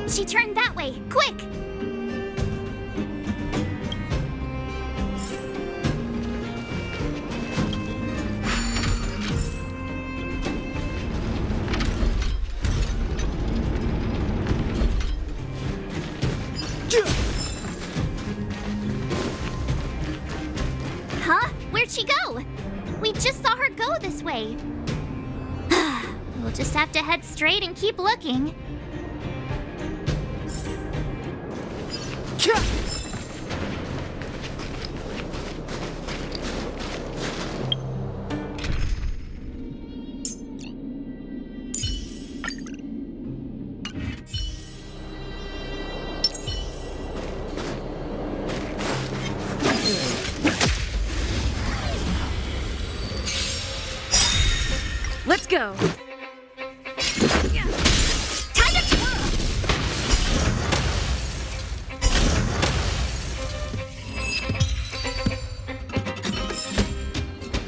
She turned that way! Quick! Huh? Where'd she go? We just saw her go this way. We'll just have to head straight and keep looking. Let's go! Time to twirl!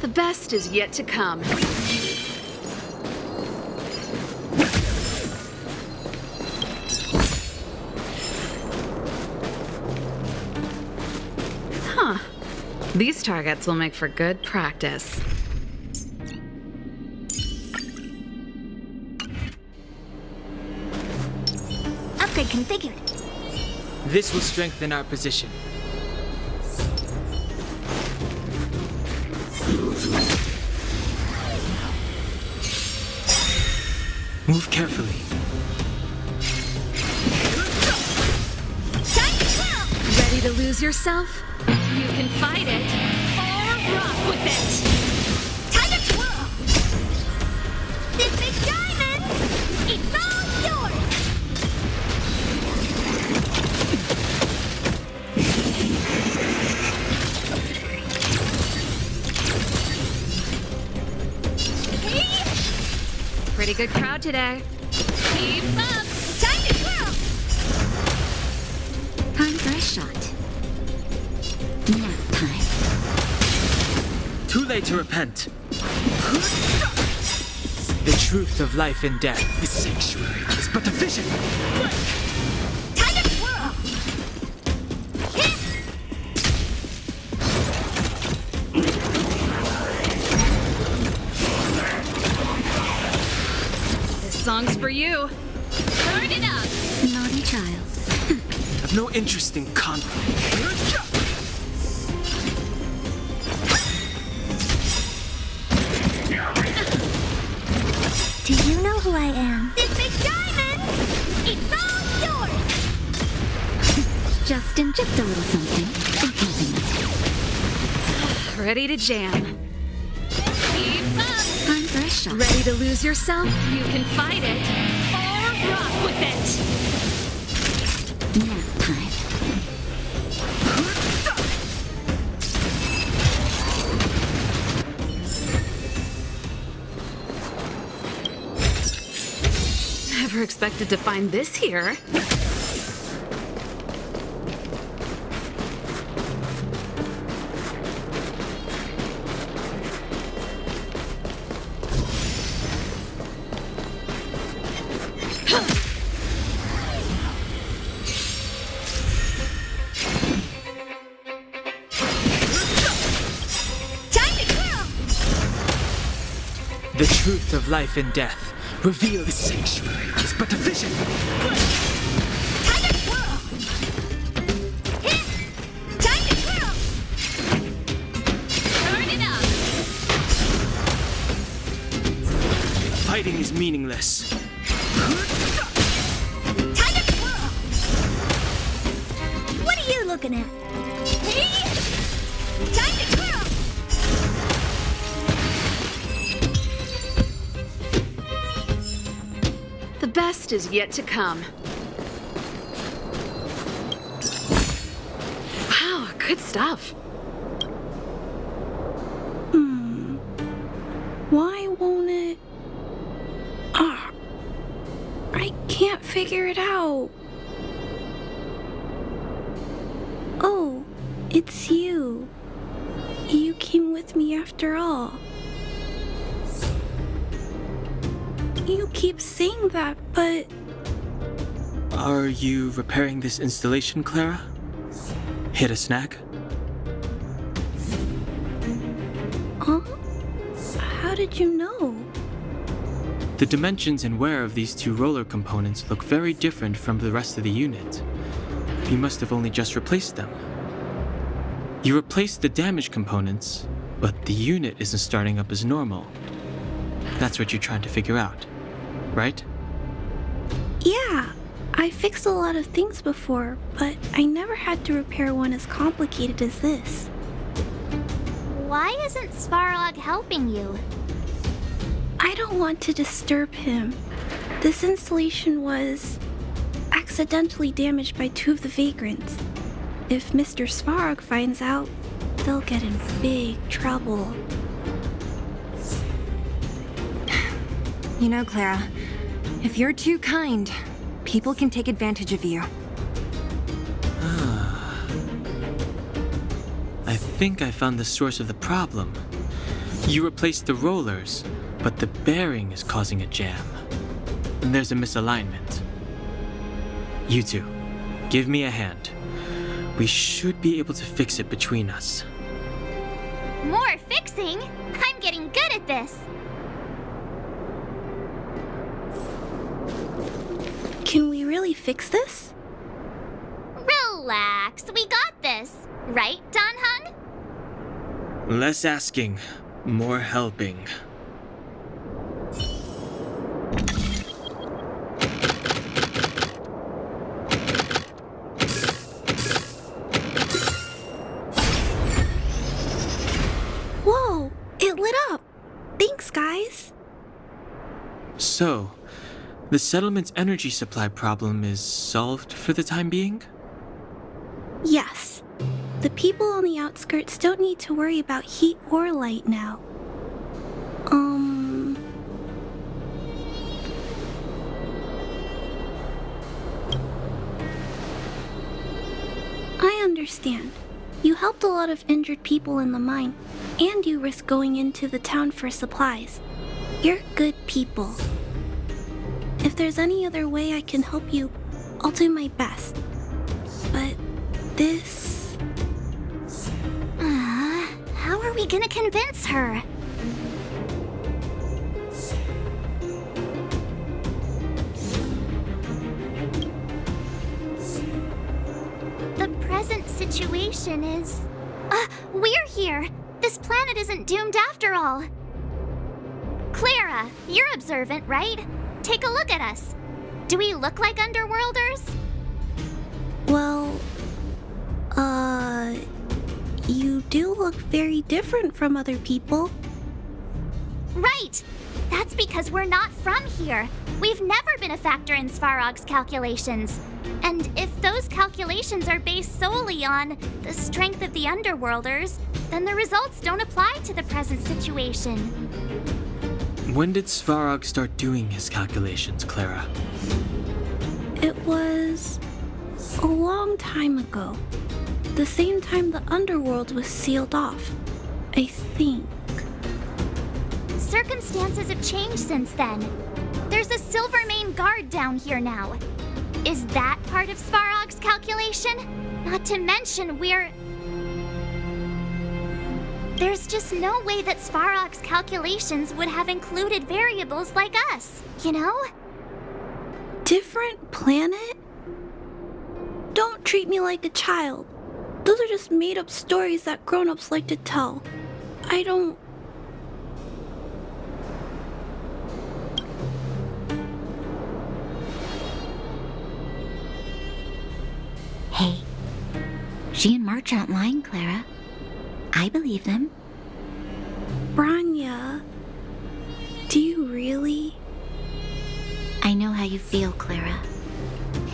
The best is yet to come. Huh. These targets will make for good practice. Upgrade configured. This will strengthen our position. Move carefully. Time to twirl! Ready to lose yourself? You can fight it or rock with it! Time to twirl! This big diamond! It's all yours! Pretty good crowd today. Keep up! Time to twirl! Time for a shot. Nap time. Too late to repent. The truth of life and death. This sanctuary is but a vision. Time to twirl! This song's for you. Turn it up! Naughty child. I've no interest in conflict. Do you know who I am? This big diamond! It's all yours! Justin, just a little something. A compliment. Ready to jam. Keep up! Time for a shot. Ready to lose yourself? You can fight it or rock with it! Nap time. Never expected to find this here. Time to twirl! The truth of life and death. Reveal the sanctuary is but a vision. Time to twirl! Time to twirl! Turn it up! Fighting is meaningless. Time to twirl! What are you looking at? Time to twirl! The best is yet to come. Wow, good stuff. Why won't it? I can't figure it out. Oh, it's you. You came with me after all. You keep saying that, but Are you repairing this installation, Clara? Hit a snag? Huh? How did you know? The dimensions and wear of these two roller components look very different from the rest of the unit. You must have only just replaced them. You replaced the damaged components, but the unit isn't starting up as normal. That's what you're trying to figure out, right? Yeah, I fixed a lot of things before, but I never had to repair one as complicated as this. Why isn't Svarog helping you? I don't want to disturb him. This installation was accidentally damaged by two of the vagrants. If Mr. Svarog finds out, they'll get in big trouble. You know, Clara, if you're too kind, people can take advantage of you. I think I found the source of the problem. You replaced the rollers, but the bearing is causing a jam. And there's a misalignment. You two, give me a hand. We should be able to fix it between us. More fixing? I'm getting good at this. Can we really fix this? Relax, we got this. Right, Dan Hung? Less asking, more helping. Whoa, it lit up. Thanks, guys. So, the settlement's energy supply problem is solved for the time being? Yes. The people on the outskirts don't need to worry about heat or light now. I understand. You helped a lot of injured people in the mine, and you risked going into the town for supplies. You're good people. If there's any other way I can help you, I'll do my best. But this... How are we gonna convince her? The present situation is... we're here! This planet isn't doomed after all! Clara, you're observant, right? Take a look at us. Do we look like Underworlders? Well, you do look very different from other people. Right! That's because we're not from here. We've never been a factor in Svarog's calculations. And if those calculations are based solely on the strength of the Underworlders, then the results don't apply to the present situation. When did Svarog start doing his calculations, Clara? It was a long time ago. The same time the underworld was sealed off, I think. Circumstances have changed since then. There's a Silvermane guard down here now. Is that part of Svarog's calculation? Not to mention There's just no way that Svarog's calculations would have included variables like us, you know? Different planet? Don't treat me like a child. Those are just made-up stories that grown-ups like to tell. I don't... Hey, she and March aren't lying, Clara. I believe them. Branya, do you really? I know how you feel, Clara.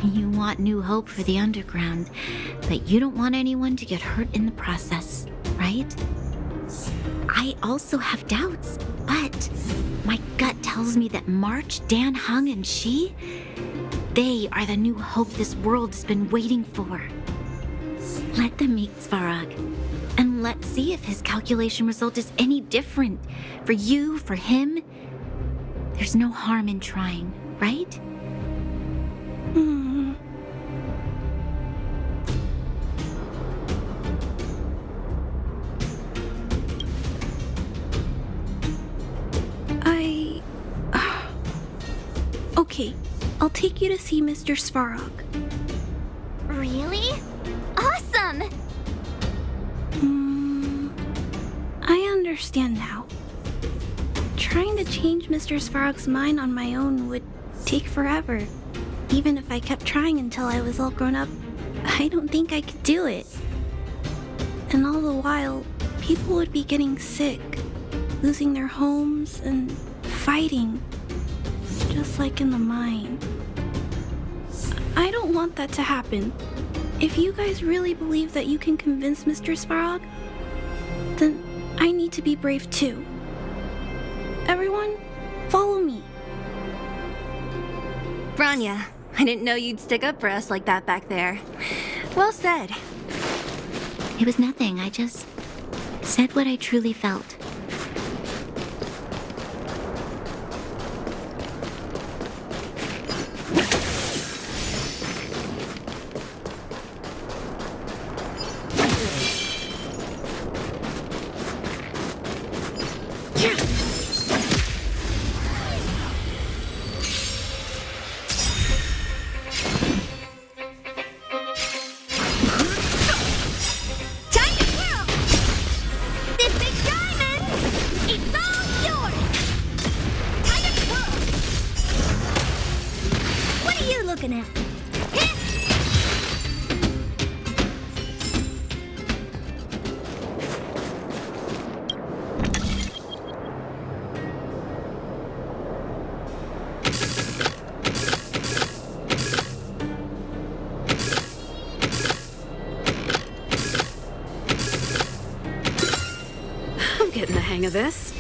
You want new hope for the underground, but you don't want anyone to get hurt in the process, right? I also have doubts, but my gut tells me that March, Dan Hung, and she, they are the new hope this world has been waiting for. Let them meet Svarog, and let's see if his calculation result is any different. For you, for him, there's no harm in trying, right? Okay, I'll take you to see Mr. Svarog. Really? Awesome! I understand now. Trying to change Mr. Svarog's mind on my own would take forever. Even if I kept trying until I was all grown up, I don't think I could do it. And all the while, people would be getting sick, losing their homes, and fighting. Just like in the mine. I don't want that to happen. If you guys really believe that you can convince Mr. Svarog, then I need to be brave too. Everyone, follow me. Branya, I didn't know you'd stick up for us like that back there. Well said. It was nothing. I just said what I truly felt. Looking at. I'm getting the hang of this.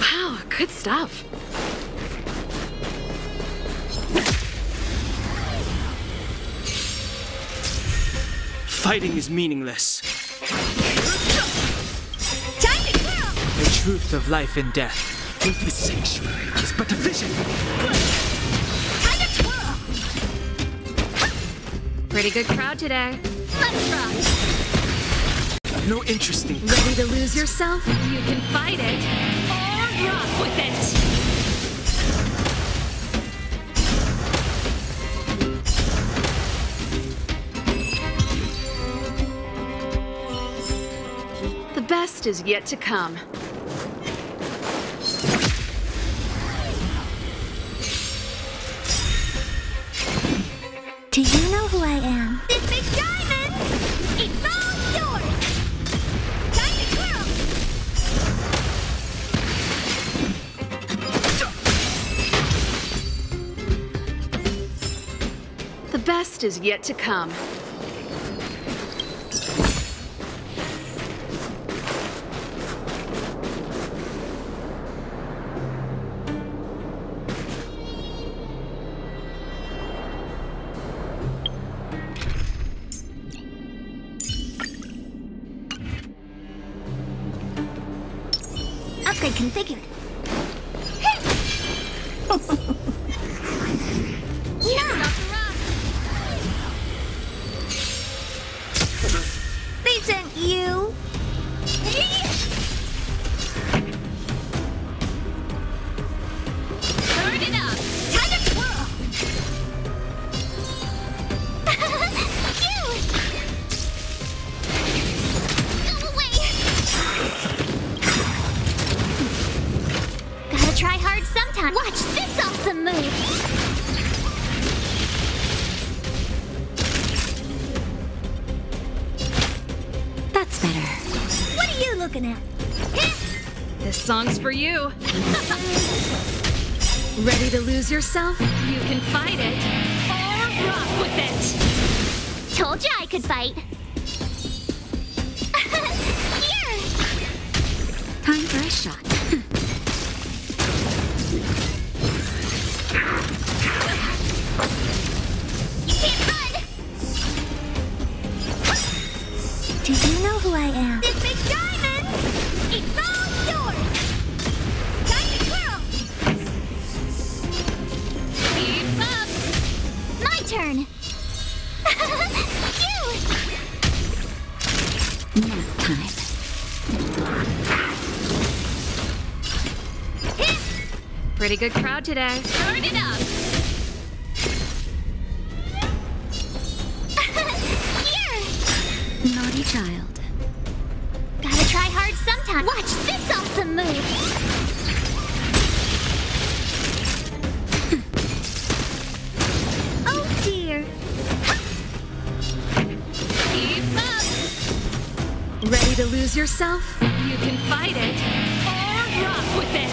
Wow, good stuff. Fighting is meaningless. Time to kill! The truth of life and death. If the sanctuary is but a vision. Time to twirl! Pretty good crowd today. Let's rock! No interest in Ready to lose yourself? You can fight it or rock with it. The best is yet to come. Do you know who I am? This big diamond! It's all yours! Time to twirl! The best is yet to come. Upgrade configured. Yeah! They sent you! Turn it up! Time to twirl! Phew! Go away! Gotta try hard sometime. Watch this awesome move! That's better. What are you looking at? This song's for you. Ready to lose yourself? You can fight it or rock with it. Told you I could fight. Here! Time for a shot. You can't run! Do you know who I am? This big diamond! It's all yours! Time to twirl! Keep up! My turn! Phew! Nap time. pretty good crowd today. Turn it up! Here! Naughty child. Gotta try hard sometime. Watch this awesome move! Oh dear! Keep up! Ready to lose yourself? You can fight it, or rock with it!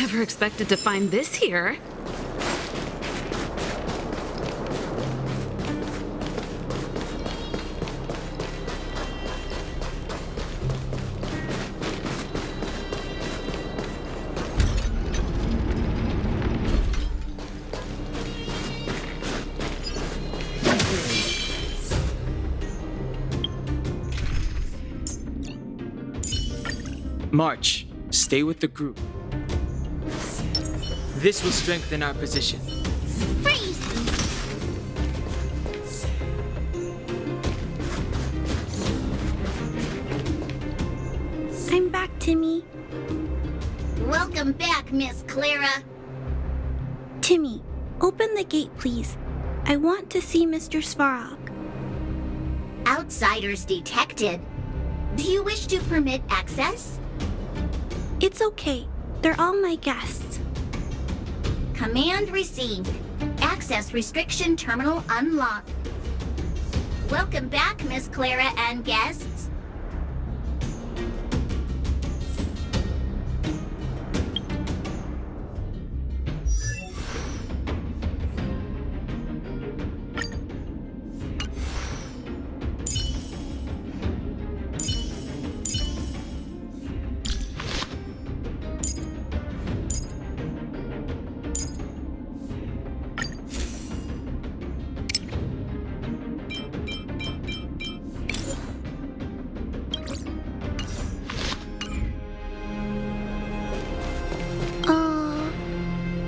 Never expected to find this here. March. Stay with the group. This will strengthen our position. Freeze! I'm back, Timmy. Welcome back, Miss Clara. Timmy, open the gate, please. I want to see Mr. Svarog. Outsiders detected. Do you wish to permit access? It's okay. They're all my guests. Command received. Access restriction terminal unlocked. Welcome back, Miss Clara and guests.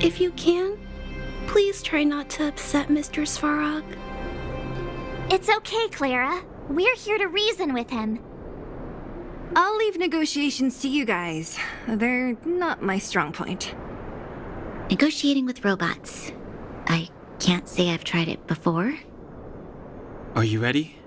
If you can, please try not to upset Mr. Svarog. It's okay, Clara. We're here to reason with him. I'll leave negotiations to you guys. They're not my strong point. Negotiating with robots. I can't say I've tried it before. Are you ready?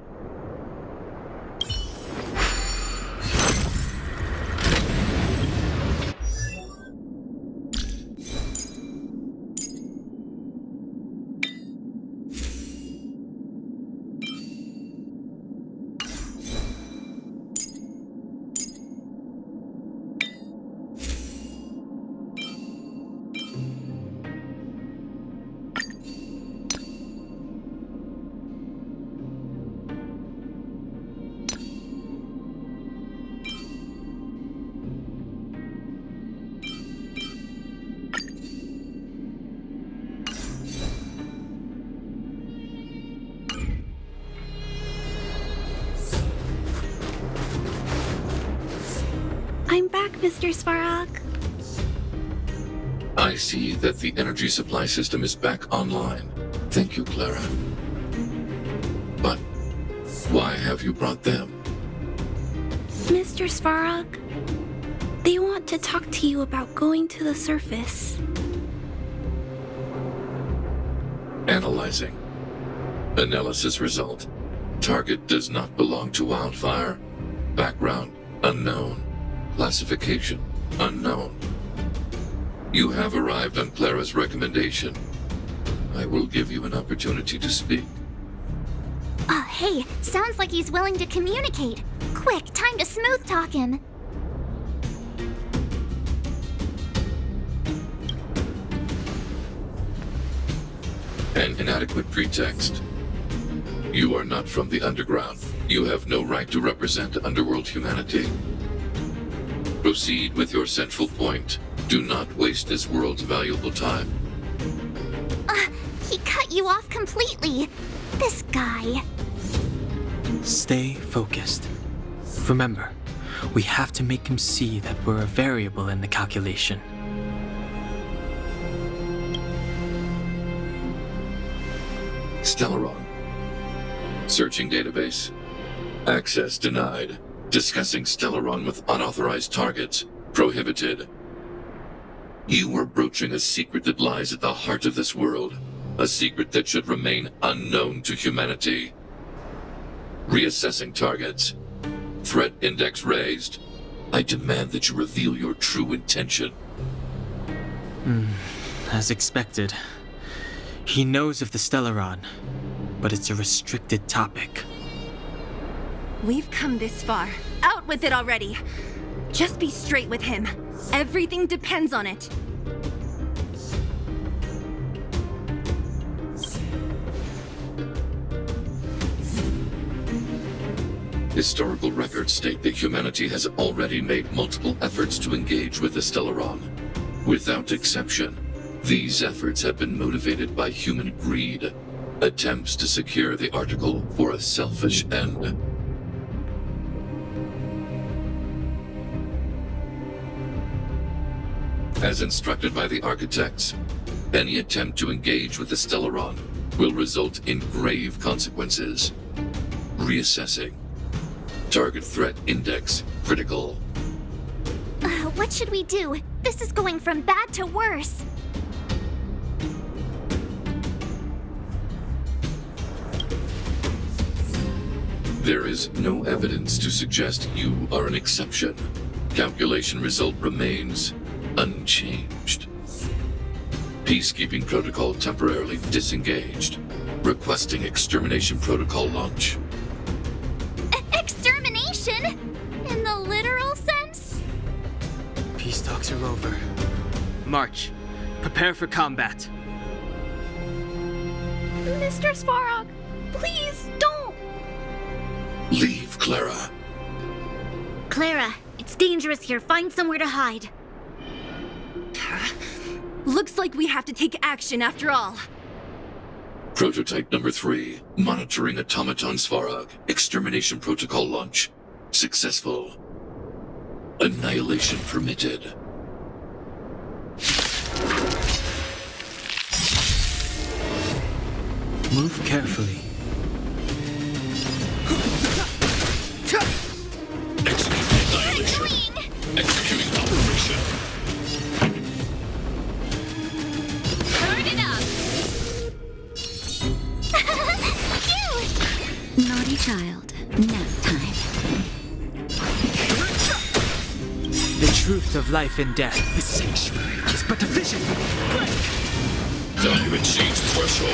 I'm back, Mr. Svarog. I see that the energy supply system is back online. Thank you, Clara. But why have you brought them? Mr. Svarog, they want to talk to you about going to the surface. Analyzing. Analysis result. Target does not belong to Wildfire. Background unknown. Classification unknown. You have arrived on Clara's recommendation. I will give you an opportunity to speak. Hey, sounds like he's willing to communicate. Quick, time to smooth talk him. An inadequate pretext. You are not from the underground. You have no right to represent underworld humanity. Proceed with your central point. Do not waste this world's valuable time. He cut you off completely. This guy. Stay focused. Remember, we have to make him see that we're a variable in the calculation. Stellaron. Searching database. Access denied. Discussing Stellaron with unauthorized targets. Prohibited. You were broaching a secret that lies at the heart of this world. A secret that should remain unknown to humanity. Reassessing targets. Threat index raised. I demand that you reveal your true intention. As expected. He knows of the Stellaron, but it's a restricted topic. We've come this far. Out with it already. Just be straight with him. Everything depends on it. Historical records state that humanity has already made multiple efforts to engage with the Stellaron. Without exception, these efforts have been motivated by human greed, attempts to secure the article for a selfish end. As instructed by the architects, any attempt to engage with the Stellaron will result in grave consequences. Reassessing. Target threat index critical. What should we do? This is going from bad to worse. There is no evidence to suggest you are an exception. Calculation result remains unchanged. Peacekeeping protocol temporarily disengaged. Requesting extermination protocol launch. Extermination? In the literal sense? Peace talks are over. March. Prepare for combat. Mr. Svarog, please don't! Leave, Clara. Clara, it's dangerous here. Find somewhere to hide. Looks like we have to take action after all. Prototype number 3. Monitoring automaton Svarog. Extermination protocol launch. Successful. Annihilation permitted. Move carefully. Executing annihilation. Executing operation. Turn it up! Cute! Naughty child. Nap time. The truth of life and death. The sanctuary is but a vision. Value exceeds threshold.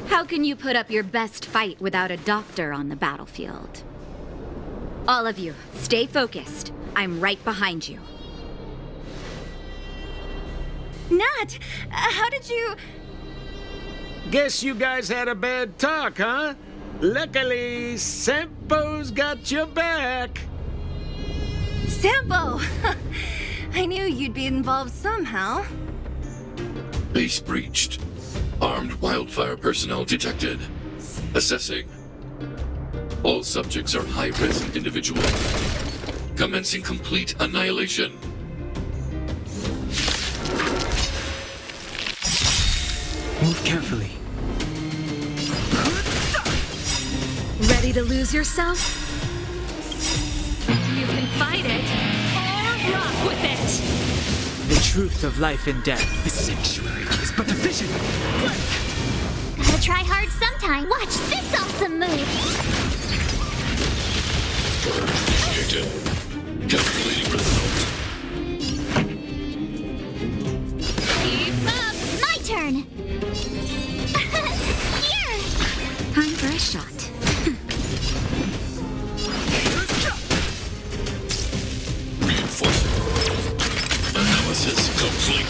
How can you put up your best fight without a doctor on the battlefield? All of you, stay focused. I'm right behind you. Nat, how did you... Guess you guys had a bad talk, huh? Luckily, Sampo's got your back. Sampo! I knew you'd be involved somehow. Base breached. Armed wildfire personnel detected. Assessing. All subjects are high-risk individuals. Commencing complete annihilation. Move carefully. Ready to lose yourself? You can fight it, or rock with it! The truth of life and death. The sanctuary is but a vision. Gotta try hard sometime. Watch this awesome move! Initiated. Calculating result. Keep up! My turn! Here! Time for a shot. Reinforcing. Analysis complete.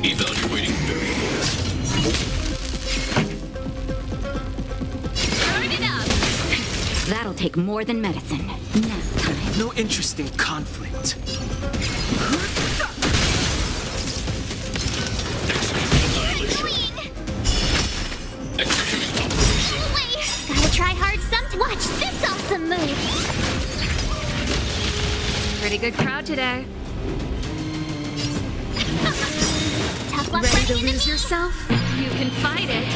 Evaluating variables. Turn it up! That'll take more than medicine. Nap time. No interest in conflict. Annihilation. Executing operation. Wait! Gotta try hard sometime. Watch this awesome move! Pretty good crowd today. Tough luck Ready to running into lose me. yourself? You can fight it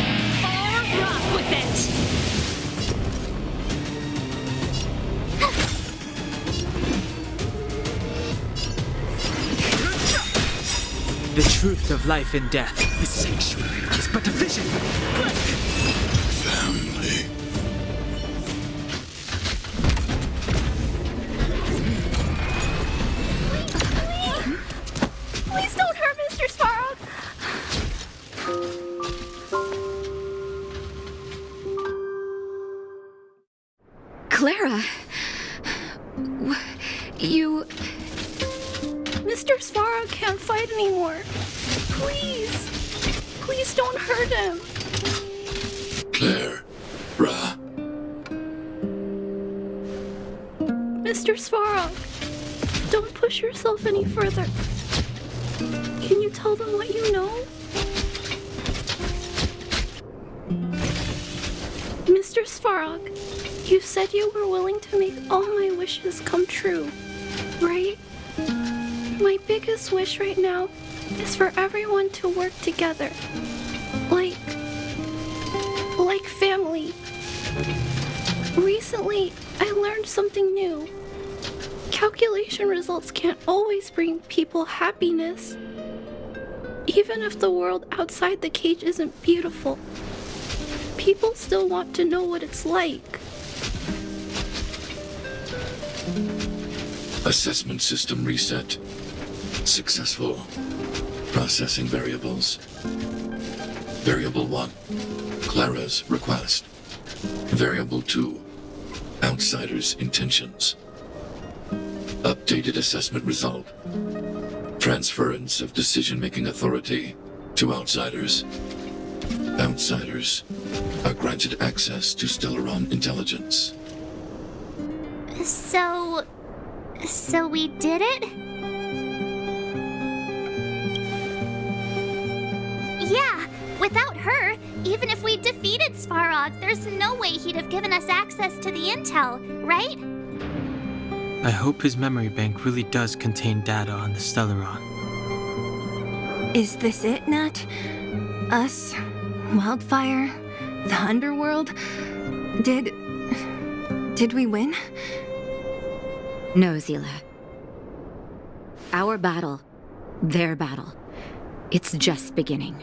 or rock with it. The truth of life and death. The sanctuary is but a vision. Family. Please don't hurt Mr. Svarog. Clara, you... Mr. Svarog can't fight anymore. Please. Please don't hurt him. Claire. Ra. Mr. Svarog, don't push yourself any further. Can you tell them what you know? Mr. Svarog, you said you were willing to make all my wishes come true, right? My biggest wish right now is for everyone to work together. Like family. Recently, I learned something new. Calculation results can't always bring people happiness. Even if the world outside the cage isn't beautiful, people still want to know what it's like. Assessment system reset. Successful. Processing variables. Variable 1. Clara's request. Variable 2. Outsider's intentions. Updated assessment result. Transference of decision-making authority to outsiders. Outsiders are granted access to Stellaron intelligence. So we did it? Yeah, without her, even if we defeated Svarog, there's no way he'd have given us access to the intel, right? I hope his memory bank really does contain data on the Stellaron. Is this it, Nat? Us? Wildfire? The underworld? Did we win? No, Zila. Our battle, their battle, it's just beginning.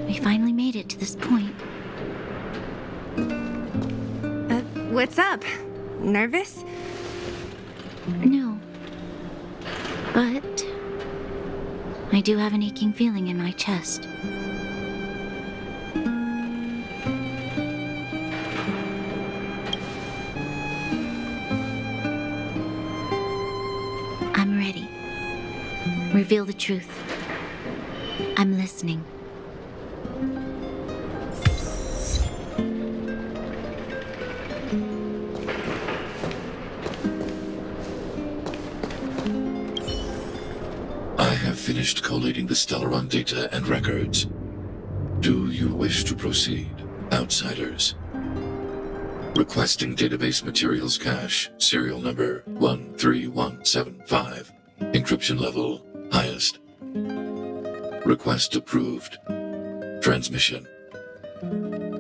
We finally made it to this point. What's up? Nervous? No. But I do have an aching feeling in my chest. I'm ready. Reveal the truth. I'm listening. I have finished collating the Stellaron data and records. Do you wish to proceed, outsiders? Requesting database materials cache, serial number 13175. Encryption level, highest. Request approved. Transmission.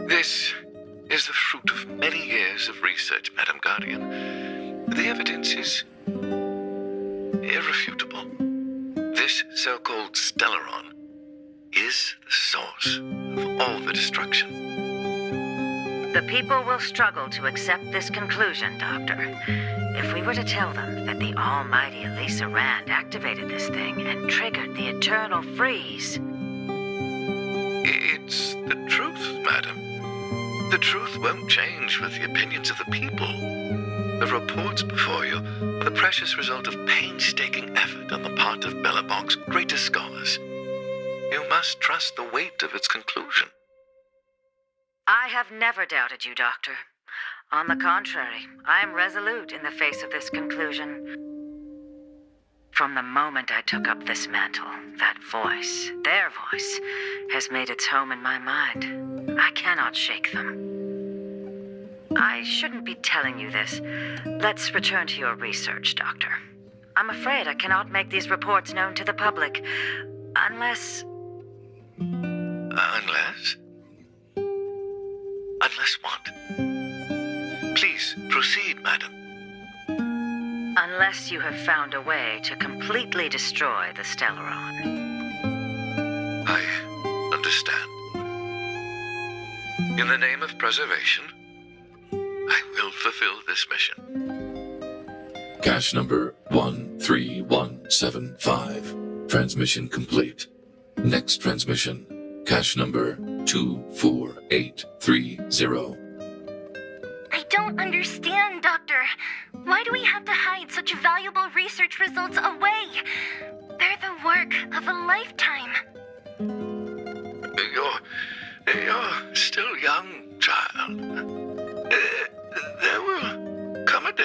This is the fruit of many years of research, Madam Guardian. The evidence is irrefutable. This so-called Stellaron is the source of all the destruction. The people will struggle to accept this conclusion, Doctor. If we were to tell them that the almighty Elisa Rand activated this thing and triggered the eternal freeze. It's the truth, madam. The truth won't change with the opinions of the people. The reports before you are the precious result of painstaking effort on the part of Belobog's greatest scholars. You must trust the weight of its conclusion. I have never doubted you, Doctor. On the contrary, I am resolute in the face of this conclusion. From the moment I took up this mantle, that voice, their voice, has made its home in my mind. I cannot shake them. I shouldn't be telling you this. Let's return to your research, Doctor. I'm afraid I cannot make these reports known to the public, unless... Unless? Unless what? Please, proceed, madam. Unless you have found a way to completely destroy the Stellaron. I understand. In the name of preservation, I will fulfill this mission. Cache number 13175. Transmission complete. Next transmission. Cache number 24830. I don't understand, Doctor. Why do we have to hide such valuable research results away? They're the work of a lifetime. You're still young, child. There will come a day,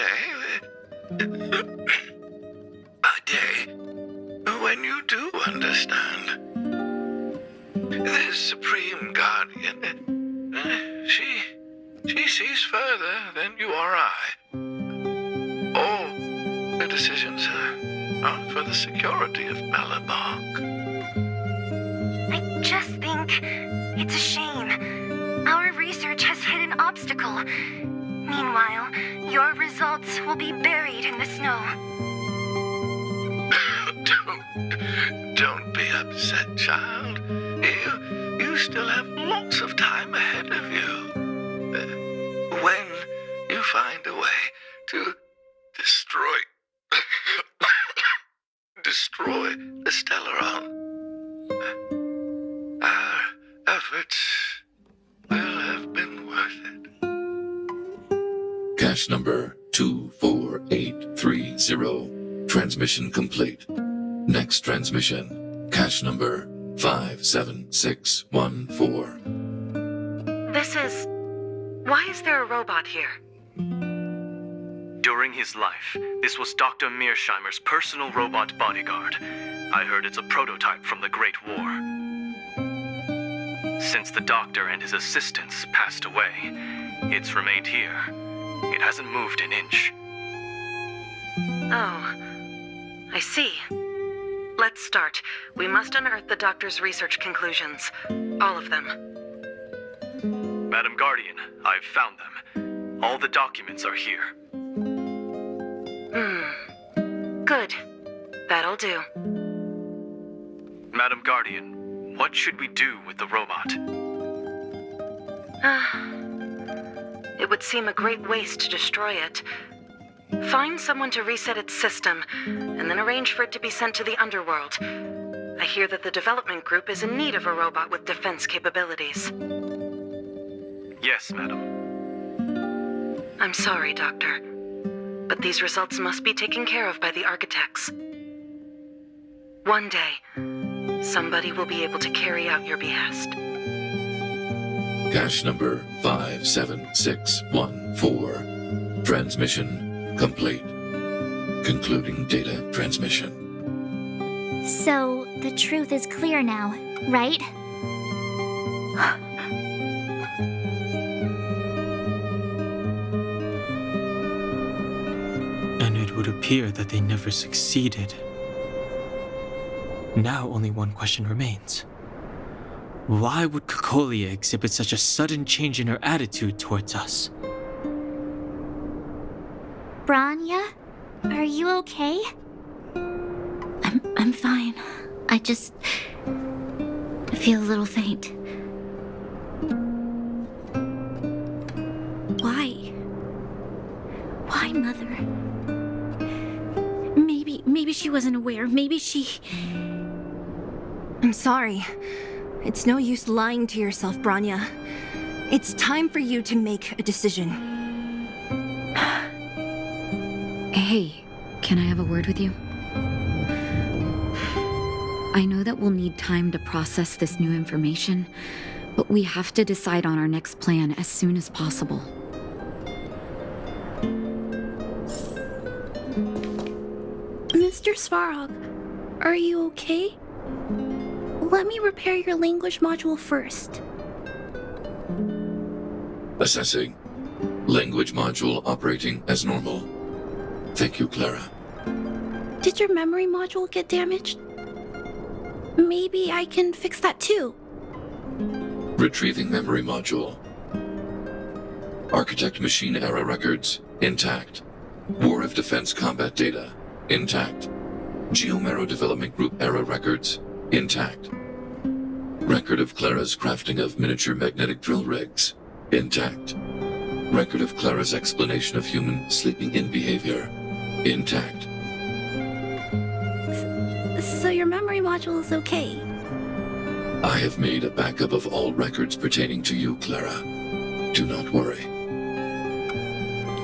when you do understand. This Supreme Guardian, she sees further than you or I. All the decisions are for the security of Belobog. I just think it's a shame. Our research has hit an obstacle. Meanwhile, your results will be buried in the snow. Don't be upset, child. You still have lots of time ahead of you. When you find a way to destroy the Stellaron, our efforts will have been worth it. Cache number 24830. Transmission complete. Next transmission. Cache number 57614. Why is there a robot here? During his life, this was Dr. Mearsheimer's personal robot bodyguard. I heard it's a prototype from the Great War. Since the doctor and his assistants passed away, it's remained here. It hasn't moved an inch. Oh, I see. Let's start. We must unearth the doctor's research conclusions. All of them. Madam Guardian, I've found them. All the documents are here. Good. That'll do. Madam Guardian, what should we do with the robot? It would seem a great waste to destroy it. Find someone to reset its system, and then arrange for it to be sent to the underworld. I hear that the development group is in need of a robot with defense capabilities. Yes, madam. I'm sorry, Doctor, but these results must be taken care of by the architects. One day, somebody will be able to carry out your behest. Cache number 57614. Transmission complete. Concluding data transmission. So, the truth is clear now, right? And it would appear that they never succeeded. Now only one question remains. Why would Cocolia exhibit such a sudden change in her attitude towards us? Branya? Are you okay? I'm fine. I just feel a little faint. Why? Why, Mother? Maybe she wasn't aware. Maybe she... I'm sorry. It's no use lying to yourself, Branya. It's time for you to make a decision. Hey, can I have a word with you? I know that we'll need time to process this new information, but we have to decide on our next plan as soon as possible. Mr. Svarog, are you okay? Let me repair your language module first. Assessing. Language module operating as normal. Thank you, Clara. Did your memory module get damaged? Maybe I can fix that too. Retrieving memory module. Architect machine era records, intact. War of Defense combat data, intact. Geomero Development Group era records, intact. Record of Clara's crafting of miniature magnetic drill rigs, intact. Record of Clara's explanation of human sleeping in behavior, intact. So your memory module is okay? I have made a backup of all records pertaining to you, Clara. Do not worry.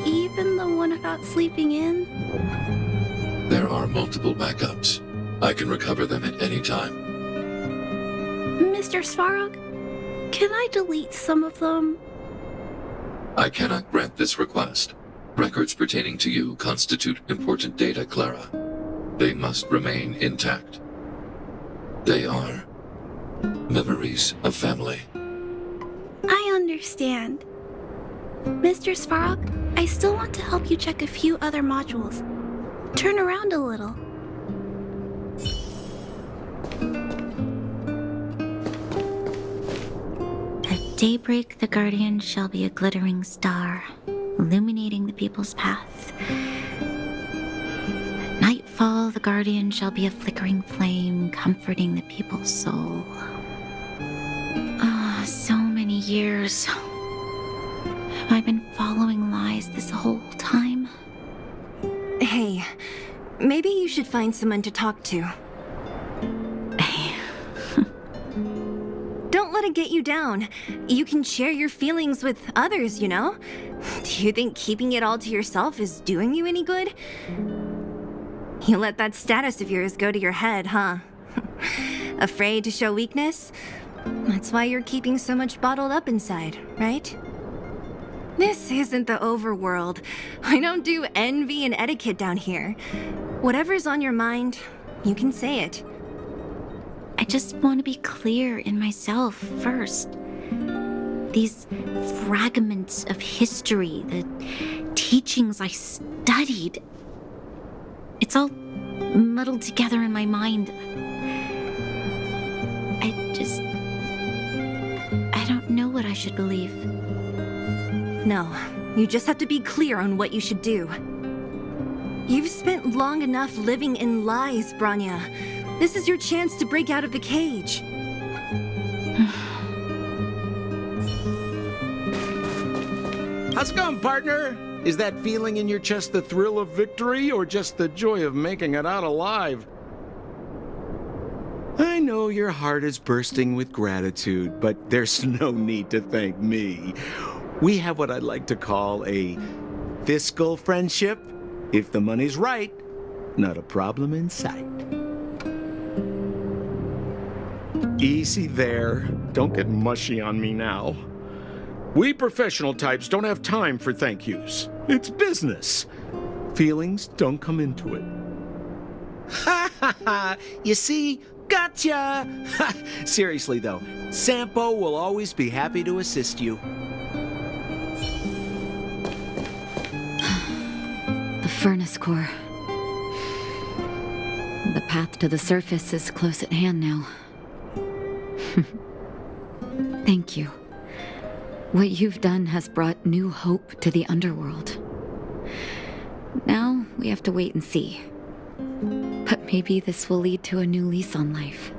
Even the one about sleeping in? There are multiple backups. I can recover them at any time. Mr. Svarog, can I delete some of them? I cannot grant this request. Records pertaining to you constitute important data, Clara. They must remain intact. They are memories of family. I understand. Mr. Svarog, I still want to help you check a few other modules. Turn around a little. At daybreak, the Guardian shall be a glittering star, illuminating the people's path. At nightfall, the Guardian shall be a flickering flame, comforting the people's soul. Ah, so many years. Have I been following lies this whole time? Hey, maybe you should find someone to talk to. Don't let it get you down. You can share your feelings with others, you know? Do you think keeping it all to yourself is doing you any good? You let that status of yours go to your head, huh? Afraid to show weakness? That's why you're keeping so much bottled up inside, right? This isn't the overworld. I don't do envy and etiquette down here. Whatever's on your mind, you can say it. I just want to be clear in myself first. These fragments of history, the teachings I studied, it's all muddled together in my mind. I don't know what I should believe. No, you just have to be clear on what you should do. You've spent long enough living in lies, Bronya. This is your chance to break out of the cage. How's it going, partner? Is that feeling in your chest the thrill of victory or just the joy of making it out alive? I know your heart is bursting with gratitude, but there's no need to thank me. We have what I'd like to call a fiscal friendship. If the money's right, not a problem in sight. Easy there. Don't get mushy on me now. We professional types don't have time for thank yous. It's business. Feelings don't come into it. Ha ha ha! You see? Gotcha! Seriously though, Sampo will always be happy to assist you. The furnace core. The path to the surface is close at hand now. Thank you. What you've done has brought new hope to the underworld. Now we have to wait and see. But maybe this will lead to a new lease on life.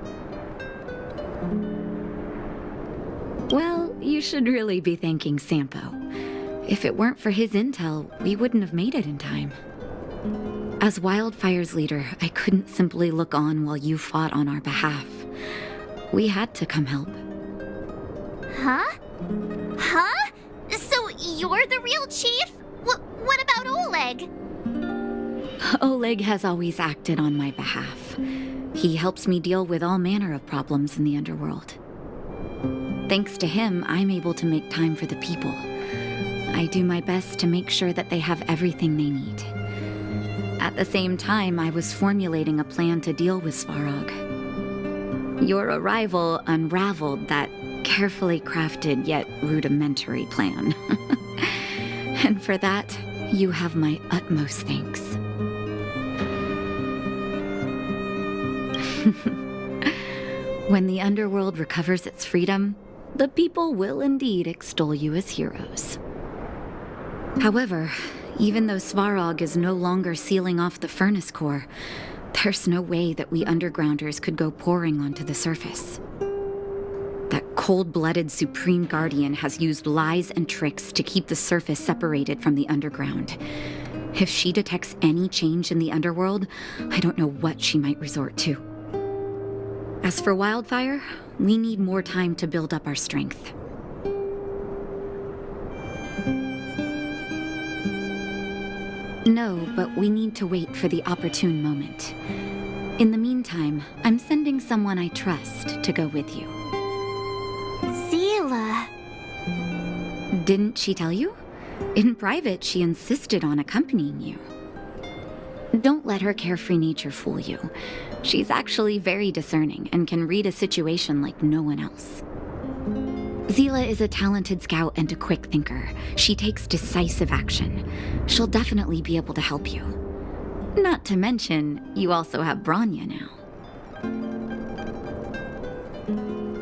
Well, you should really be thanking Sampo. If it weren't for his intel, we wouldn't have made it in time. As Wildfire's leader, I couldn't simply look on while you fought on our behalf. We had to come help. Huh? Huh? So you're the real chief? What about Oleg? Oleg has always acted on my behalf. He helps me deal with all manner of problems in the underworld. Thanks to him, I'm able to make time for the people. I do my best to make sure that they have everything they need. At the same time, I was formulating a plan to deal with Svarog. Your arrival unraveled that carefully crafted yet rudimentary plan. And for that, you have my utmost thanks. When the underworld recovers its freedom, the people will indeed extol you as heroes. However, even though Svarog is no longer sealing off the furnace core, there's no way that we undergrounders could go pouring onto the surface. That cold-blooded Supreme Guardian has used lies and tricks to keep the surface separated from the underground. If she detects any change in the underworld, I don't know what she might resort to. As for Wildfire, we need more time to build up our strength. No, but we need to wait for the opportune moment. In the meantime, I'm sending someone I trust to go with you. Zila. Didn't she tell you? In private, she insisted on accompanying you. Don't let her carefree nature fool you. She's actually very discerning and can read a situation like no one else. Zila is a talented scout and a quick thinker. She takes decisive action. She'll definitely be able to help you. Not to mention, you also have Branya now.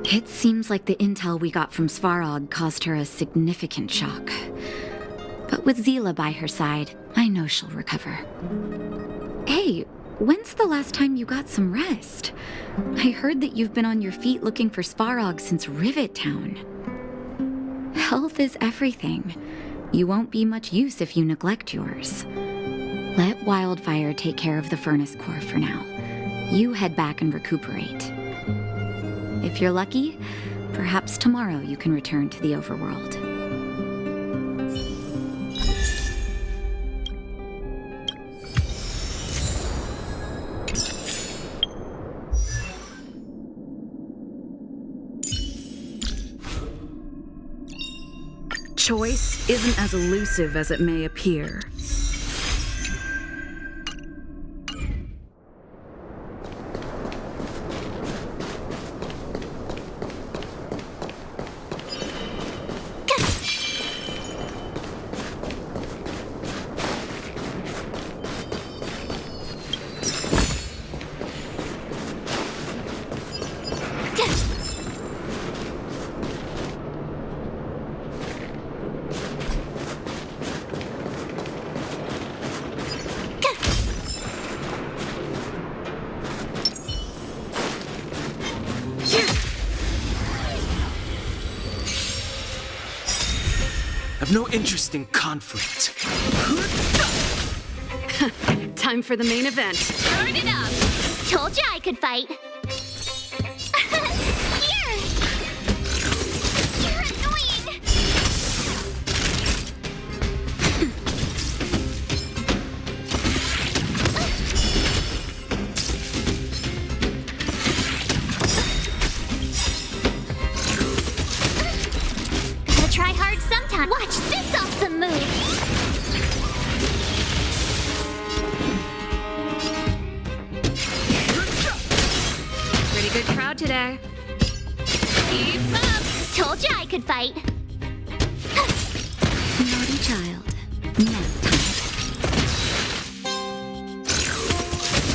It seems like the intel we got from Svarog caused her a significant shock. But with Zila by her side, I know she'll recover. Hey, when's the last time you got some rest? I heard that you've been on your feet looking for Svarog since Rivet Town. Health is everything. You won't be much use if you neglect yours. Let Wildfire take care of the furnace core for now. You head back and recuperate. If you're lucky, perhaps tomorrow you can return to the overworld. Choice isn't as elusive as it may appear. I've no interest in conflict. Time for the main event. Turn it up! Told you I could fight. Here! You're annoying! Gotta try hard sometime. Watch this awesome move! Good crowd today. Keep up! Told you I could fight. Naughty child. Nap time.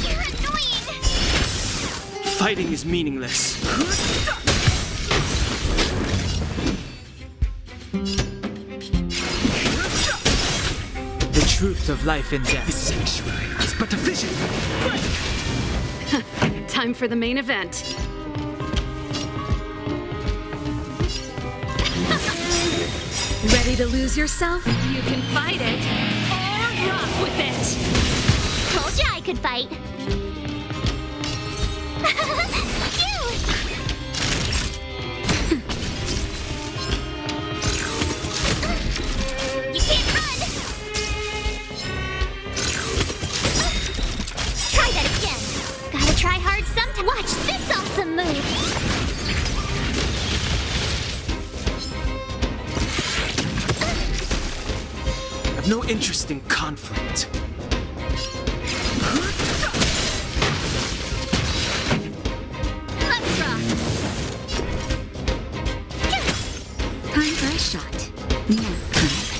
You're annoying! Fighting is meaningless. The truth of life and death. The sanctuary is but a vision. Time for the main event. Ready to lose yourself? You can fight it or rock with it. Told you I could fight. You can't run! Try that again. Gotta try hard sometime. Watch this awesome move! I've no interest in conflict. my shot. Nap time.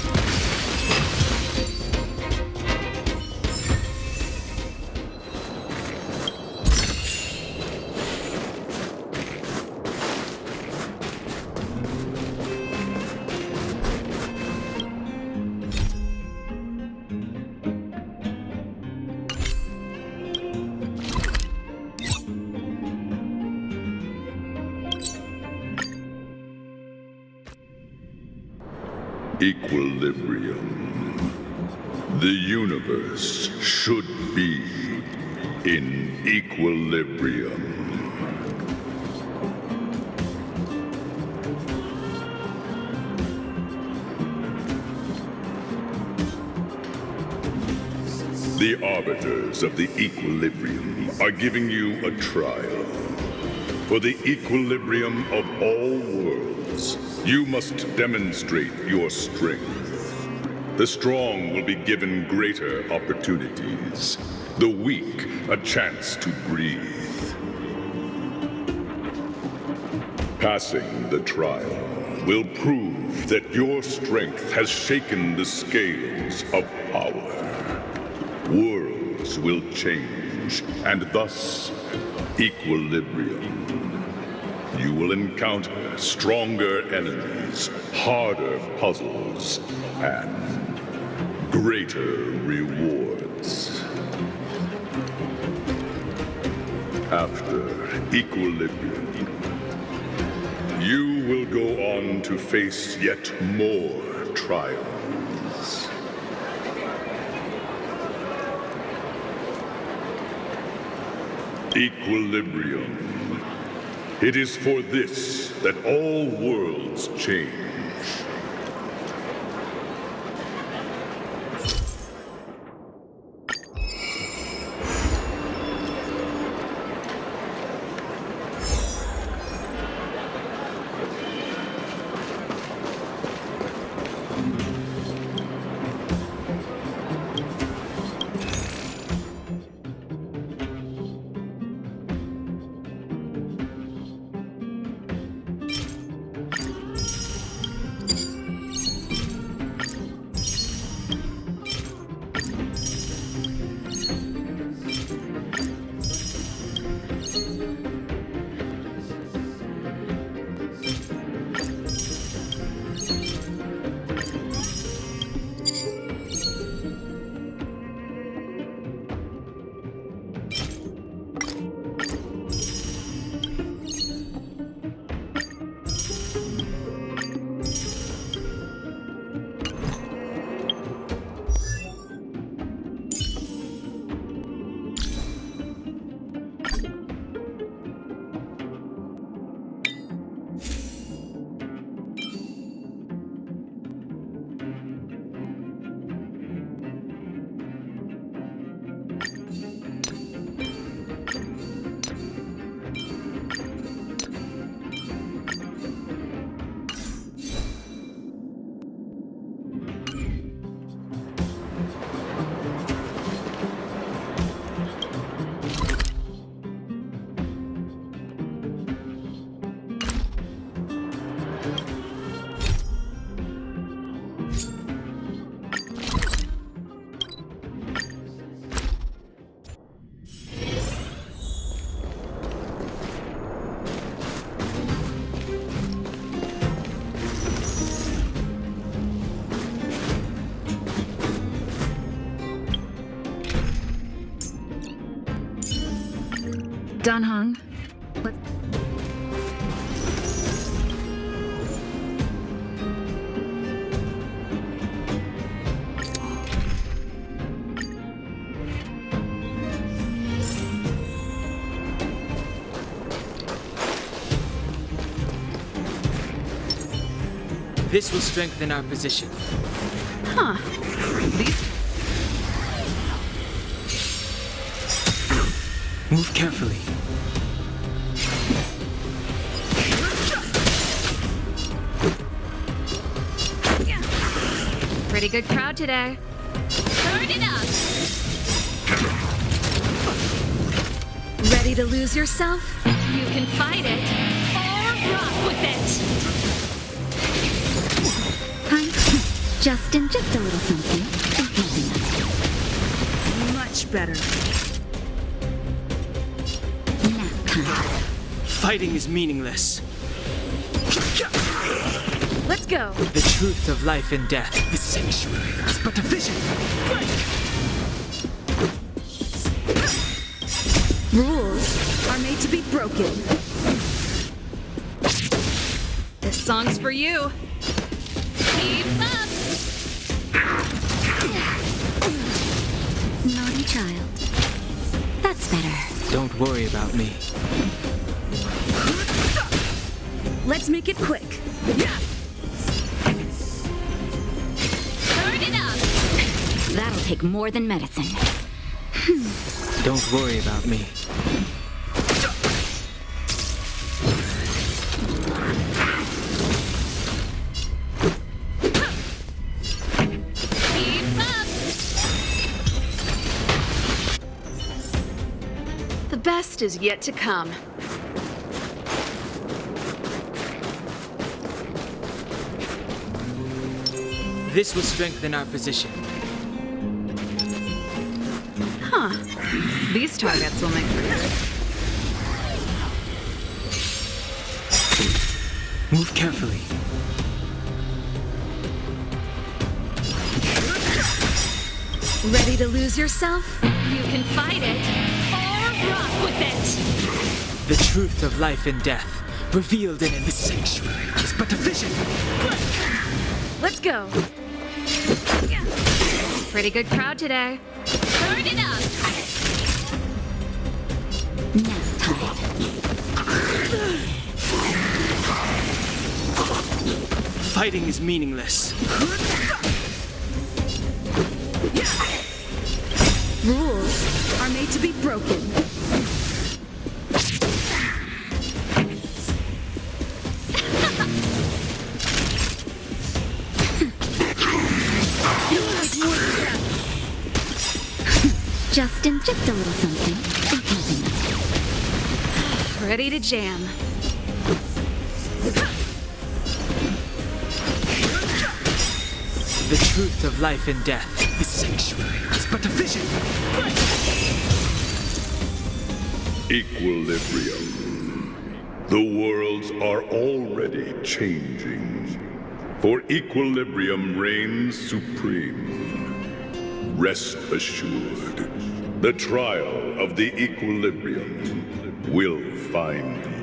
Equilibrium. The universe should be in equilibrium. The arbiters of the equilibrium are giving you a trial. For the equilibrium of all worlds, you must demonstrate your strength. The strong will be given greater opportunities. The weak, a chance to breathe. Passing the trial will prove that your strength has shaken the scales of power. Worlds will change, and thus, equilibrium. You will encounter stronger enemies, harder puzzles, and greater rewards. After equilibrium, you will go on to face yet more trials. Equilibrium. It is for this that all worlds change. Danhong. This will strengthen our position. Huh. Move carefully. Pretty good crowd today. Turn it up! Ready to lose yourself? You can fight it, or rock with it! just a little something. Much better. Nap time. Fighting is meaningless. Let's go. The truth of life and death. The sanctuary is but a vision. Rules are made to be broken. This song's for you. Keep up. Naughty child. That's better. Don't worry about me. Let's make it quick. Yeah. Turn it up. That'll take more than medicine. Don't worry about me. Keep up. The best is yet to come. This will strengthen our position. Huh. These targets will make for good. Move carefully. Ready to lose yourself? You can fight it or rock with it. The truth of life and death, revealed in the sanctuary, is but a vision. Let's go. Pretty good crowd today. Turn it up. Nap time. Fighting is meaningless. Rules are made to be broken. Just a little something. Ready to jam. The truth of life and death, the sanctuary, is but a vision. Equilibrium. The worlds are already changing, for equilibrium reigns supreme. Rest assured, the trial of the equilibrium will find you.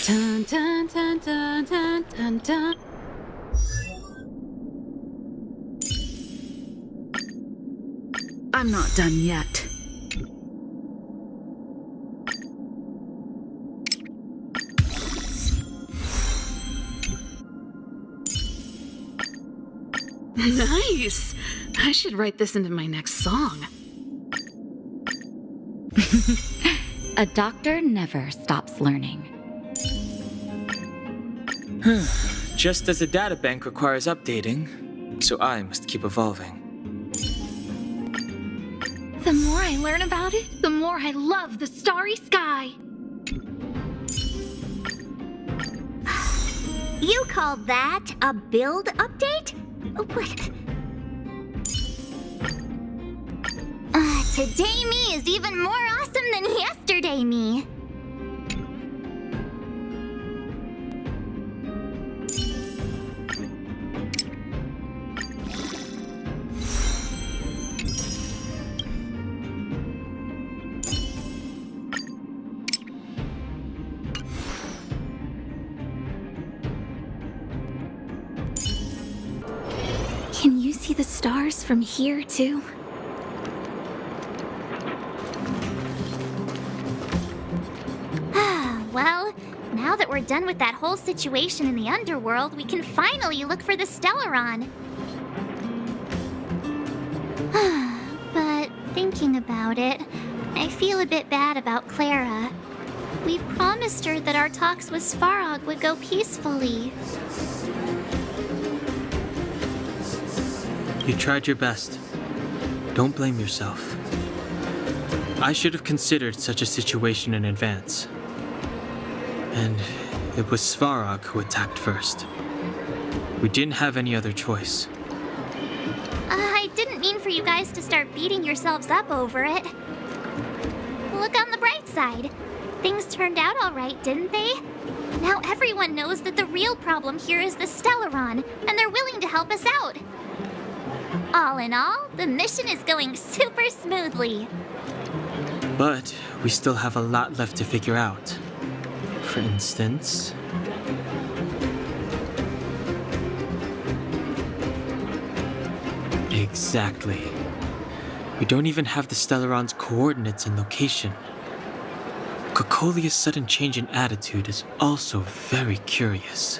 Dun, dun, dun, dun, dun, dun, dun. I'm not done yet. Nice! I should write this into my next song. A doctor never stops learning. Just as a databank requires updating, so I must keep evolving. The more I learn about it, the more I love the starry sky. You call that a build update? What? Today me is even more awesome than yesterday me. Can you see the stars from here, too? Well, now that we're done with that whole situation in the underworld, we can finally look for the Stellaron. But thinking about it, I feel a bit bad about Clara. We promised her that our talks with Svarog would go peacefully. You tried your best. Don't blame yourself. I should have considered such a situation in advance. And it was Svarog who attacked first. We didn't have any other choice. I didn't mean for you guys to start beating yourselves up over it. Look on the bright side. Things turned out all right, didn't they? Now everyone knows that the real problem here is the Stellaron, and they're willing to help us out. All in all, the mission is going super smoothly. But we still have a lot left to figure out. For instance... Exactly. We don't even have the Stellaron's coordinates and location. Cocolia's sudden change in attitude is also very curious.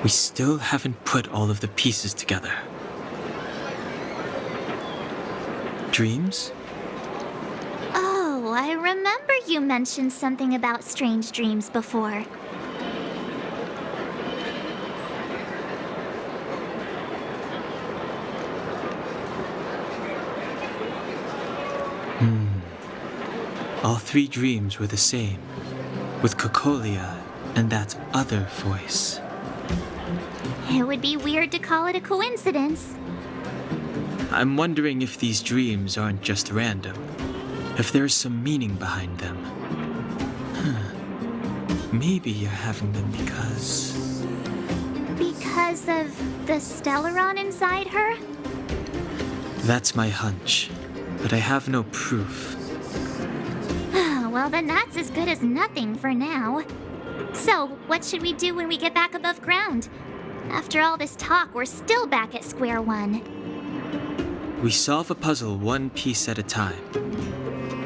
We still haven't put all of the pieces together. Dreams? Oh, I remember you mentioned something about strange dreams before. All three dreams were the same, with Cocolia and that other voice. It would be weird to call it a coincidence. I'm wondering if these dreams aren't just random, if there's some meaning behind them. Maybe you're having them because... Because of the Stellaron inside her? That's my hunch, but I have no proof. Well, then that's as good as nothing for now. So, what should we do when we get back above ground? After all this talk, we're still back at square one. We solve a puzzle one piece at a time.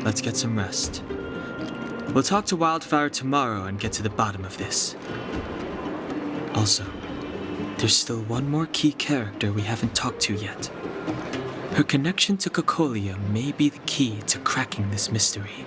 Let's get some rest. We'll talk to Wildfire tomorrow and get to the bottom of this. Also, there's still one more key character we haven't talked to yet. Her connection to Cocolia may be the key to cracking this mystery.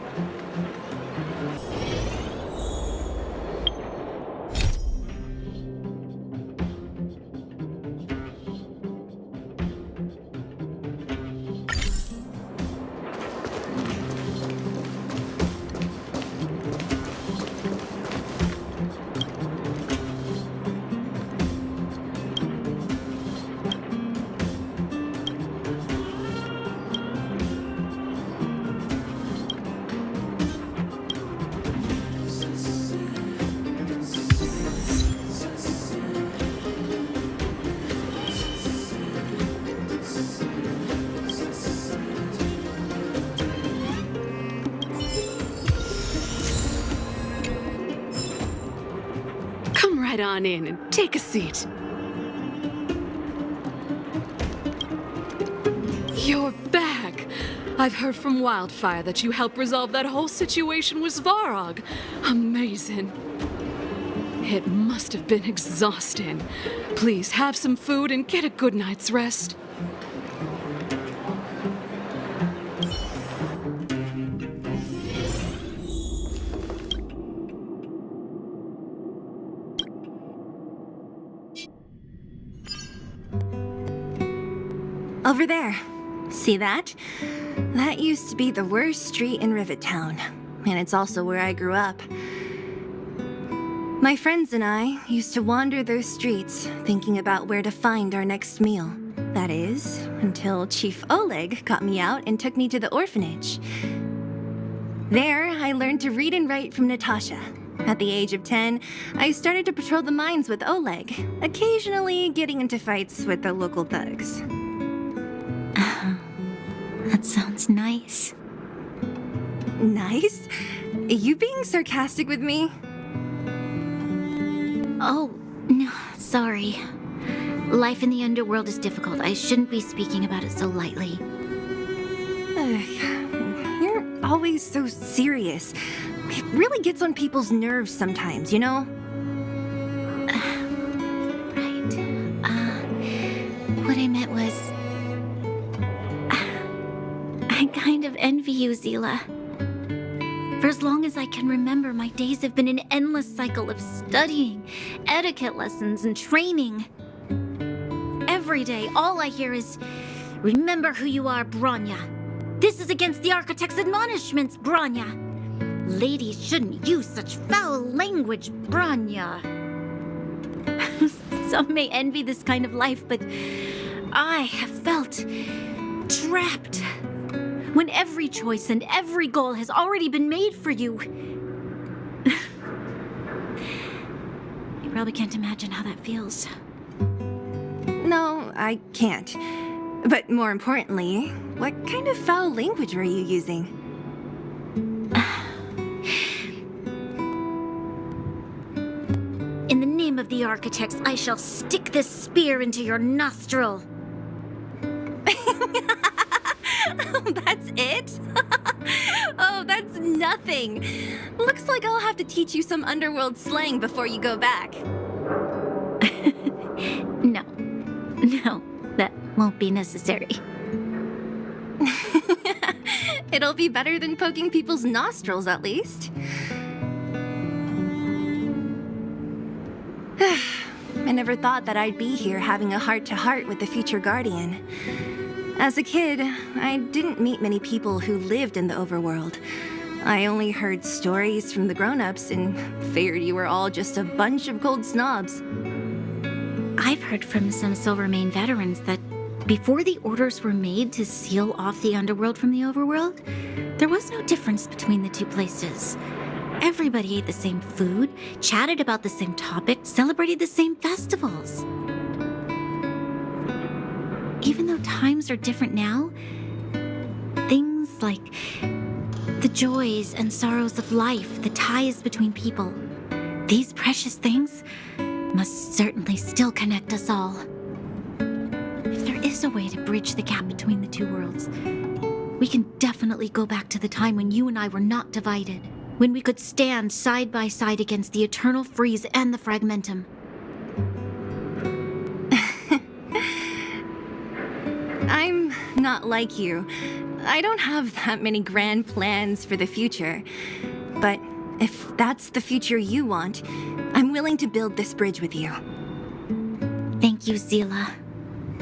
Right on in and take a seat. You're back. I've heard from Wildfire that you helped resolve that whole situation with Svarog. Amazing. It must have been exhausting. Please have some food and get a good night's rest. Over there. See that? That used to be the worst street in Rivet Town. And it's also where I grew up. My friends and I used to wander those streets, thinking about where to find our next meal. That is, until Chief Oleg got me out and took me to the orphanage. There, I learned to read and write from Natasha. At the age of 10, I started to patrol the mines with Oleg, occasionally getting into fights with the local thugs. That sounds nice. Nice? You being sarcastic with me? Oh, no, sorry. Life in the underworld is difficult. I shouldn't be speaking about it so lightly. You're always so serious. It really gets on people's nerves sometimes, you know? Right. What I meant was... I kind of envy you, Zila. For as long as I can remember, my days have been an endless cycle of studying, etiquette lessons, and training. Every day, all I hear is, "Remember who you are, Bronya. This is against the Architect's admonishments, Bronya. Ladies shouldn't use such foul language, Bronya." Some may envy this kind of life, but I have felt trapped. When every choice and every goal has already been made for you. You probably can't imagine how that feels. No, I can't. But more importantly, what kind of foul language were you using? In the name of the Architects, I shall stick this spear into your nostril. That's it? Oh, that's nothing. Looks like I'll have to teach you some underworld slang before you go back. No, that won't be necessary. It'll be better than poking people's nostrils, at least. I never thought that I'd be here having a heart-to-heart with the future Guardian. As a kid, I didn't meet many people who lived in the overworld. I only heard stories from the grown-ups and figured you were all just a bunch of cold snobs. I've heard from some Silvermane veterans that before the orders were made to seal off the underworld from the overworld, there was no difference between the two places. Everybody ate the same food, chatted about the same topics, celebrated the same festivals. Even though times are different now, things like the joys and sorrows of life, the ties between people, these precious things must certainly still connect us all. If there is a way to bridge the gap between the two worlds, we can definitely go back to the time when you and I were not divided, when we could stand side by side against the Eternal Freeze and the Fragmentum. I'm not like you. I don't have that many grand plans for the future. But if that's the future you want, I'm willing to build this bridge with you. Thank you, Zila.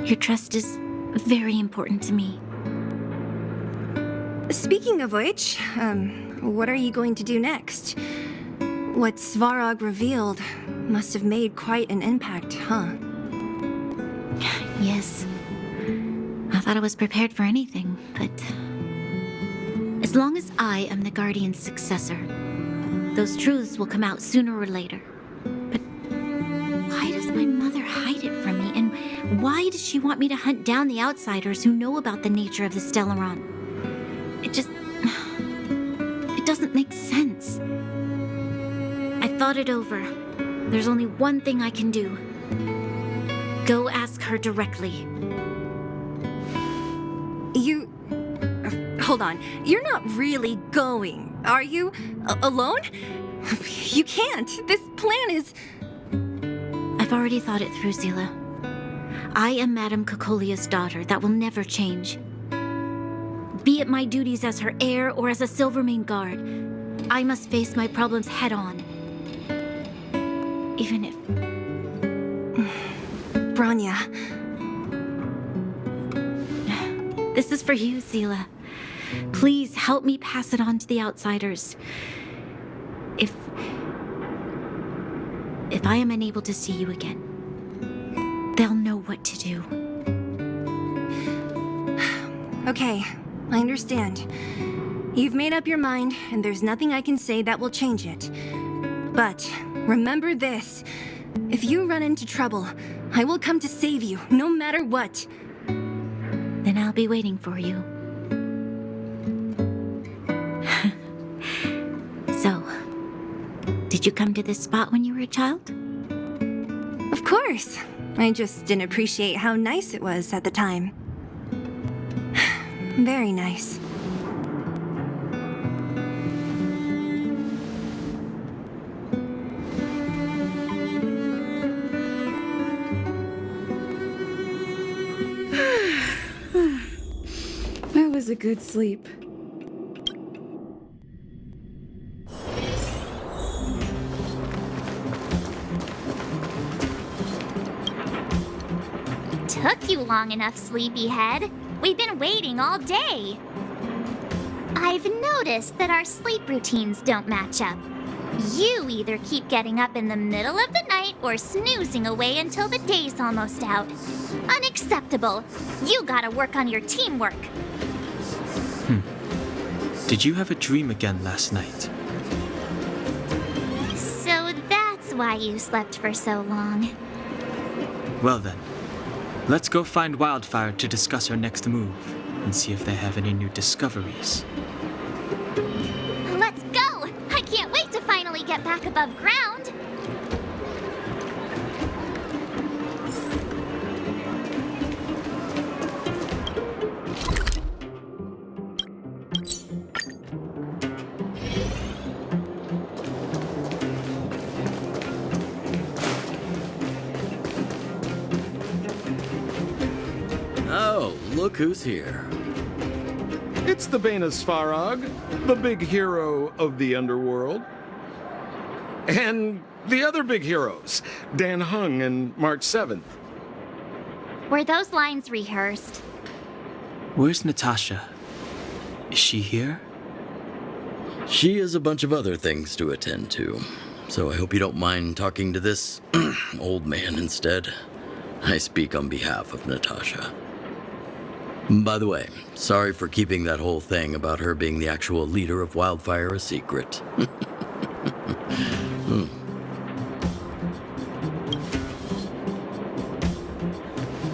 Your trust is very important to me. Speaking of which, what are you going to do next? What Svarog revealed must have made quite an impact, huh? Yes. I thought I was prepared for anything, but... as long as I am the Guardian's successor, those truths will come out sooner or later. But why does my mother hide it from me? And why does she want me to hunt down the outsiders who know about the nature of the Stellaron? It doesn't make sense. I thought it over. There's only one thing I can do. Go ask her directly. Hold on. You're not really going, are you? Alone? You can't. This plan is... I've already thought it through, Zila. I am Madame Cocolia's daughter. That will never change. Be it my duties as her heir or as a Silvermane guard, I must face my problems head on. Even if... Bronya. This is for you, Zila. Please help me pass it on to the outsiders. if I am unable to see you again, they'll know what to do. Okay, I understand. You've made up your mind, and there's nothing I can say that will change it. But remember this. If you run into trouble, I will come to save you, no matter what. Then I'll be waiting for you. So, did you come to this spot when you were a child? Of course. I just didn't appreciate how nice it was at the time. Very nice. That was a good sleep. Took you long enough, sleepyhead. We've been waiting all day. I've noticed that our sleep routines don't match up. You either keep getting up in the middle of the night or snoozing away until the day's almost out. Unacceptable. You gotta work on your teamwork. Did you have a dream again last night? So that's why you slept for so long. Well then, let's go find Wildfire to discuss our next move and see if they have any new discoveries. Let's go! I can't wait to finally get back above ground. Oh, look who's here. It's the Bane of Svarog, the big hero of the underworld. And the other big heroes, Dan Hung and March 7th. Were those lines rehearsed? Where's Natasha? Is she here? She has a bunch of other things to attend to, so I hope you don't mind talking to this old man instead. I speak on behalf of Natasha. By the way, sorry for keeping that whole thing about her being the actual leader of Wildfire a secret.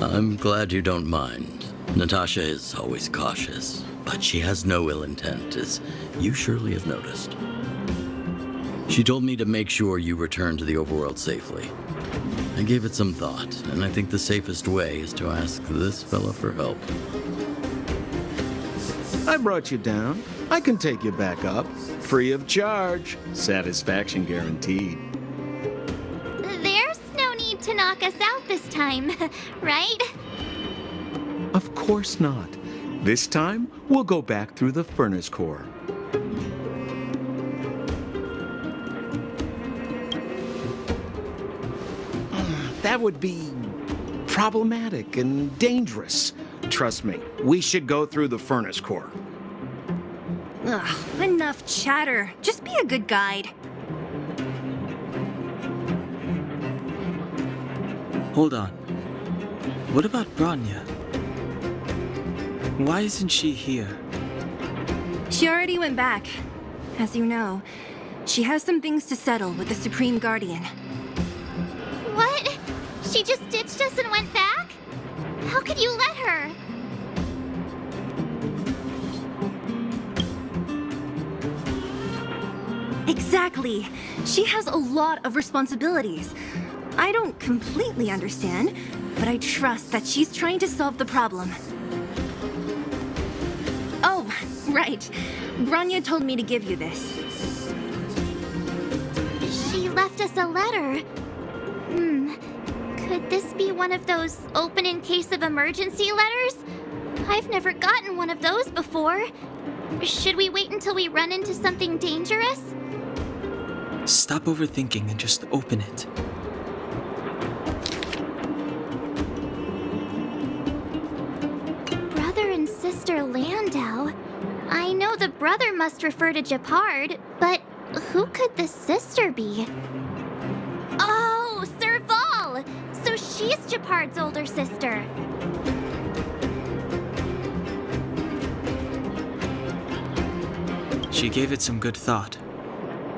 I'm glad you don't mind. Natasha is always cautious, but she has no ill intent, as you surely have noticed. She told me to make sure you return to the overworld safely. I gave it some thought, and I think the safest way is to ask this fella for help. I brought you down. I can take you back up. Free of charge. Satisfaction guaranteed. There's no need to knock us out this time, right? Of course not. This time, we'll go back through the furnace core. That would be problematic and dangerous. Trust me, we should go through the furnace core. Ugh, enough chatter. Just be a good guide. Hold on. What about Branya? Why isn't she here? She already went back. As you know, she has some things to settle with the Supreme Guardian. What? She just ditched us and went back? How could you let her? Exactly. She has a lot of responsibilities. I don't completely understand, but I trust that she's trying to solve the problem. Oh, right. Branya told me to give you this. She left us a letter. Could this be one of those open in case of emergency letters? I've never gotten one of those before. Should we wait until we run into something dangerous? Stop overthinking and just open it. Brother and Sister Landau. I know the brother must refer to Japard, but who could the sister be? Oh! Oh, so she's Japard's older sister. She gave it some good thought.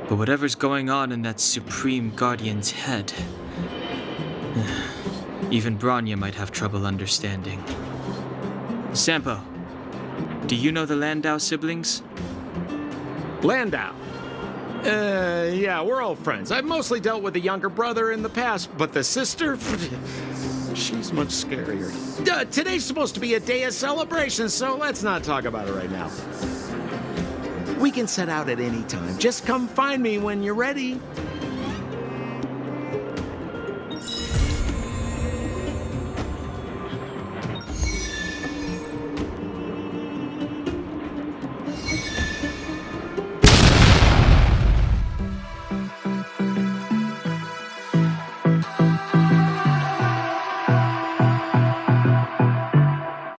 But whatever's going on in that Supreme Guardian's head, even Branya might have trouble understanding. Sampo, do you know the Landau siblings? Landau? Yeah, we're all friends. I've mostly dealt with the younger brother in the past, but the sister? She's much scarier. Today's supposed to be a day of celebration, so let's not talk about it right now. We can set out at any time. Just come find me when you're ready.